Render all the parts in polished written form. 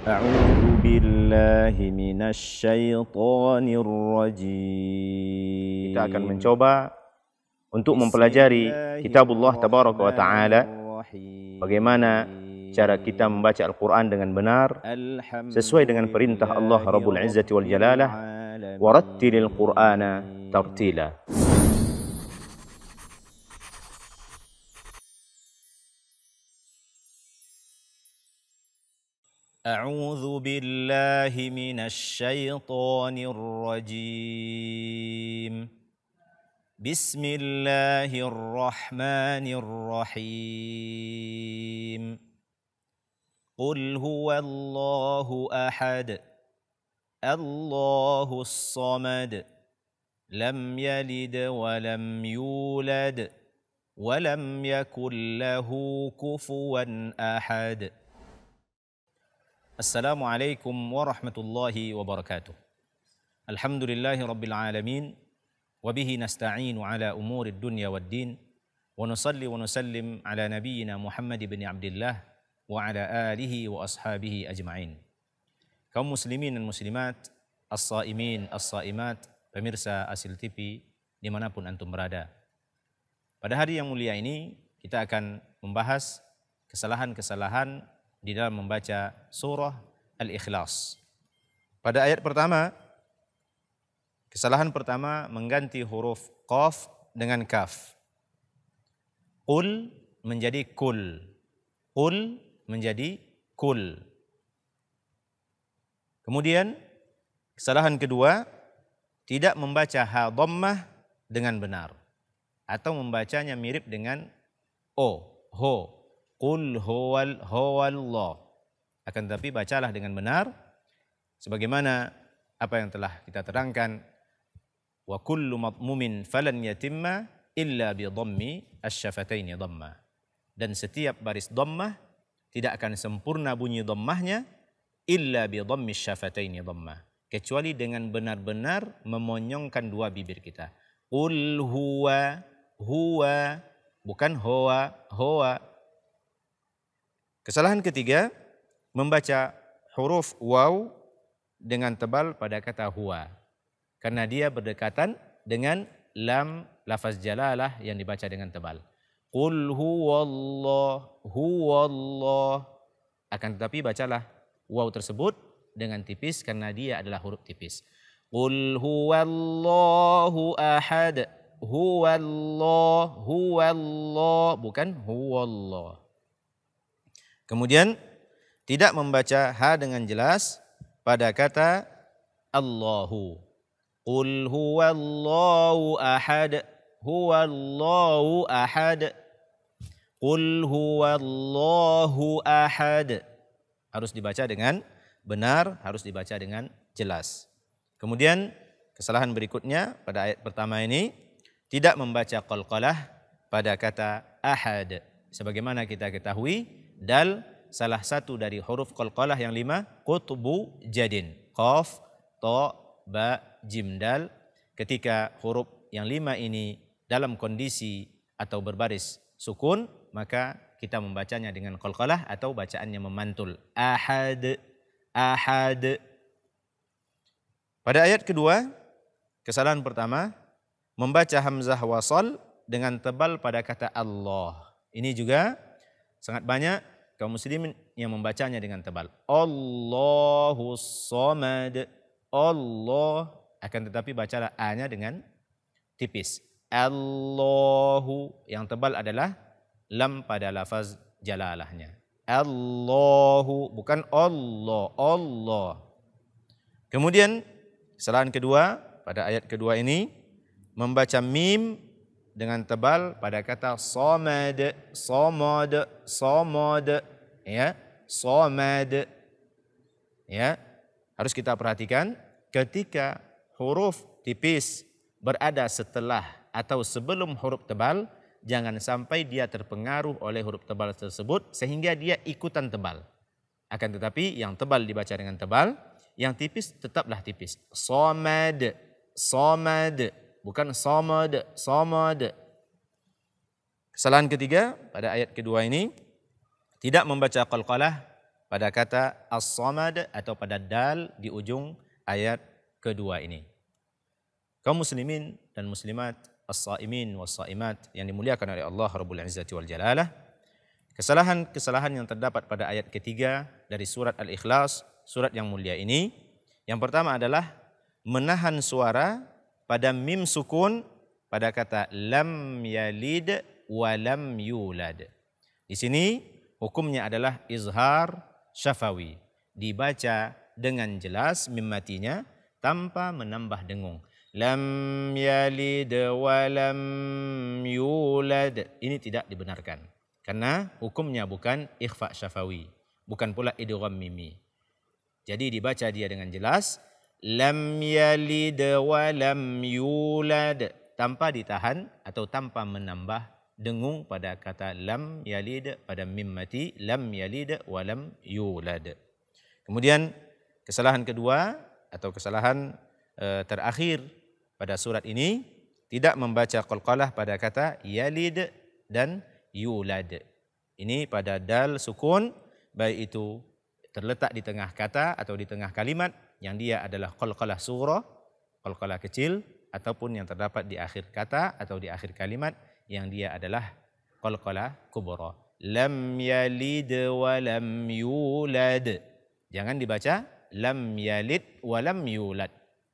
أعوذ بالله من الشيطان الرجيم. Kita akan mencoba untuk mempelajari kitabullah tabaraka wa ta'ala, bagaimana cara kita membaca Al-Quran dengan benar sesuai dengan perintah Allah Rabbul Izzati wal Jalalah, warattilil Qur'ana tartila. أعوذ بالله من الشيطان الرجيم. بسم الله الرحمن الرحيم. قل هو الله أحد الله الصمد لم يلد ولم يولد ولم يكن له كفوا أحد. Assalamualaikum warahmatullahi wabarakatuh. Alhamdulillahi rabbil alamin. Wabihi nasta'inu ala umurid dunya wad din. Wa nusalli wa nusallim ala nabiyyina Muhammad ibn Abdillah wa ala alihi wa ashabihi ajma'in. Kaum muslimin dan muslimat, as-saimin, as-saimat, pemirsa Asil TV dimanapun antum berada. Pada hari yang mulia ini kita akan membahas kesalahan-kesalahan di dalam membaca surah Al-Ikhlas. Pada ayat pertama, kesalahan pertama mengganti huruf qaf dengan kaf. Qul menjadi kul. Qul menjadi kul. Kemudian kesalahan kedua, tidak membaca ha dhammah dengan benar atau membacanya mirip dengan o, ho. Qul huwallah. Akan tetapi bacalah dengan benar sebagaimana apa yang telah kita terangkan. Wa kullu madmumin falan yatimma illa bi dhammi asy-syafataini dhamma. Dan setiap baris dhammah tidak akan sempurna bunyi dhammahnya illa bi dhammi asy-syafataini dhamma, kecuali dengan benar-benar memonyongkan dua bibir kita. Qul huwa, bukan hoa. Kesalahan ketiga, membaca huruf waw dengan tebal pada kata huwa, karena dia berdekatan dengan lam lafaz jalalah yang dibaca dengan tebal. Qul huwallah. Akan tetapi bacalah waw tersebut dengan tipis karena dia adalah huruf tipis. Qul huwallahu ahad. Huwallah, bukan huwallah. Kemudian tidak membaca ha dengan jelas pada kata Allahu. Qul huwallahu ahad. Huwallahu ahad. Qul huwallahu ahad. Harus dibaca dengan benar, harus dibaca dengan jelas. Kemudian kesalahan berikutnya pada ayat pertama ini, tidak membaca qalqalah pada kata ahad. Sebagaimana kita ketahui, dal salah satu dari huruf qalqalah yang 5, qutbu jadin. Qaf, ta, ba, jim, dal. Ketika huruf yang 5 ini dalam kondisi atau berbaris sukun, maka kita membacanya dengan qalqalah atau bacaannya memantul. Ahad, ahad. Pada ayat kedua, kesalahan pertama, membaca hamzah wasal dengan tebal pada kata Allah. Ini juga sangat banyak kaum muslimin yang membacanya dengan tebal. Allahus samad. Allah, akan tetapi bacalah a-nya dengan tipis. Allahu, yang tebal adalah lam pada lafaz jalalahnya. Allahu, bukan Allah. Allah. Kemudian kesalahan kedua pada ayat kedua ini, membaca mim dengan tebal pada kata samad, ya, samad. Ya, harus kita perhatikan ketika huruf tipis berada setelah atau sebelum huruf tebal, jangan sampai dia terpengaruh oleh huruf tebal tersebut sehingga dia ikutan tebal. Akan tetapi yang tebal dibaca dengan tebal, yang tipis tetaplah tipis. Samad, bukan samad. Kesalahan ketiga pada ayat kedua ini, tidak membaca qalqalah pada kata as-samad atau pada dal di ujung ayat kedua ini. Kaum muslimin dan muslimat, as-saimin was-saimat yang dimuliakan oleh Allah Rabbul Izzati wal Jalalah, kesalahan-kesalahan yang terdapat pada ayat ketiga dari surat Al-Ikhlas, surat yang mulia ini, yang pertama adalah menahan suara pada mim sukun pada kata lam yalid wa lam yulad. Di sini hukumnya adalah izhar syafawi, dibaca dengan jelas mim matinya tanpa menambah dengung. Lam yalid wa lam yulad. Ini tidak dibenarkan karena hukumnya bukan ikhfa syafawi, bukan pula idgham mimi. Jadi dibaca dia dengan jelas, lam yalid wa lam yulad, tanpa ditahan atau tanpa menambah dengung pada kata lam yalid pada mim mati, lam yalid wa lam yulad. Kemudian kesalahan kedua atau kesalahan terakhir pada surat ini, tidak membaca qalqalah pada kata yalid dan yulad. Ini pada dal sukun, baik itu terletak di tengah kata atau di tengah kalimat yang dia adalah qalqalah surah, qalqalah kecil, ataupun yang terdapat di akhir kata atau di akhir kalimat yang dia adalah qalqalah kubra. Lam yalid wa lam yulad. Jangan dibaca lam yalid wa lam yulad.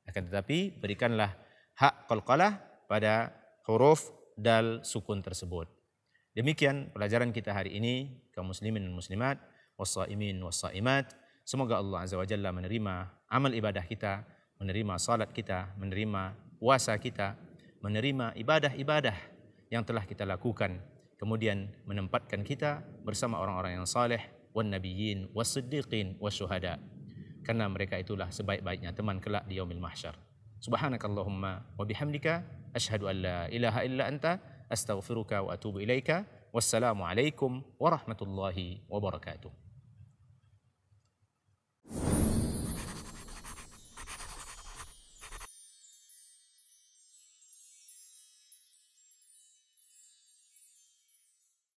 Akan tetapi berikanlah hak qalqalah pada huruf dal sukun tersebut. Demikian pelajaran kita hari ini, kaum muslimin dan muslimat, was-saimin was-saimat. Semoga Allah Azza wa Jalla menerima amal ibadah kita, menerima salat kita, menerima puasa kita, menerima ibadah-ibadah yang telah kita lakukan, kemudian menempatkan kita bersama orang-orang yang saleh, wan nabiyyin was-siddiqin wasyuhada. Karena mereka itulah sebaik-baiknya teman kelak di yaumil mahsyar. Subhanakallahumma wa bihamdika asyhadu an la ilaha illa anta astaghfiruka wa atubu ilaika. Wassalamu alaikum warahmatullahi wabarakatuh.